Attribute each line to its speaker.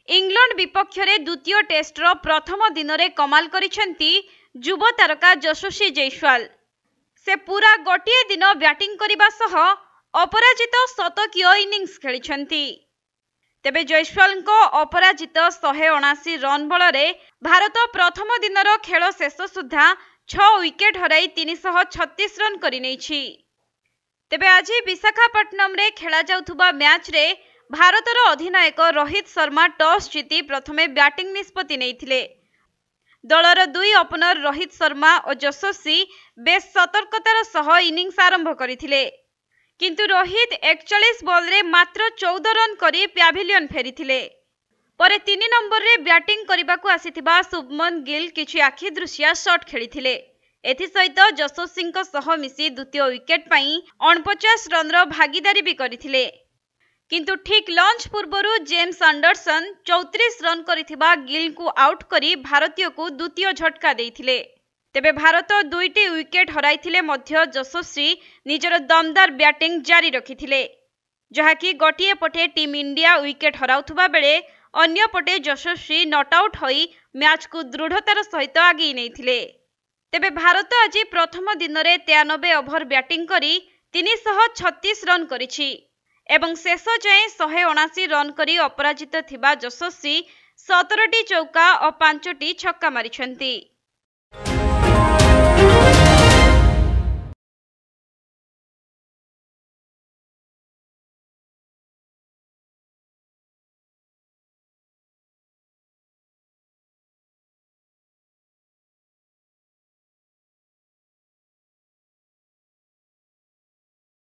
Speaker 1: England विपक्ष रे द्वितीय टेस्टर प्रथम दिन में कमाल करिसेंती युवा तारका यशस्वी जयसवाल। से पूरा गोटे दिन बैटिंग करने सह अपराजित शतकीय इनिंग्स खेलिछंती। तेबे जयसवाल अपराजित 179 रन बल भारत प्रथम दिनर खेल शेष सुधा 6 विकेट हराई 336 रन करिनेछि। तेबे आज विशाखापट्टनम रे खेला जाउथुबा मैच रे भारतर अधिनायक रोहित शर्मा टॉस जीति प्रथमे बैटिंग निष्पत्ति नेइथिले। दलर दुई ओपनर रोहित शर्मा और यशस्वी बेस सतर्कतार सह इनिंग्स आरंभ करथिले, किंतु रोहित 41 बॉल रे मात्र 14 रन करी पैभिलियन फेरिथिले। परे 3 नंबर रे बैटिंग करबाकू आसीथिबा शुभमन गिल किछि आखि दृश्या शॉट खेलिथिले। एथि सहित यशस्वी सह मिसी द्वितीय विकेट पई 49 रन रो भागीदारी भी करथिले, किंतु ठीक लंच पूर्वरु जेम्स एंडरसन 34 रन करिथिबा गिल को आउट करी भारतीय को द्वितीय झटका देइथिले। तेबे भारत दुईटी विकेट हराइथिले मध्य यशस्वी निजर दमदार बैटिंग जारी रखिथिले, जहाकि गोटिए पटे टीम इंडिया विकेट हराउथुबा बेले अन्य पटे यशस्वी नॉट आउट होई मैच को दृढ़तार सहित आगे नेइथिले। तेबे भारत आज प्रथम दिन में 93 ओभर बैटिंग करी 336 रन करिछि एवं शेष जाए 179 रन करी अपराजित थिबा यशस्वी 17टी चौका और 5टी छक्का मारिछंती।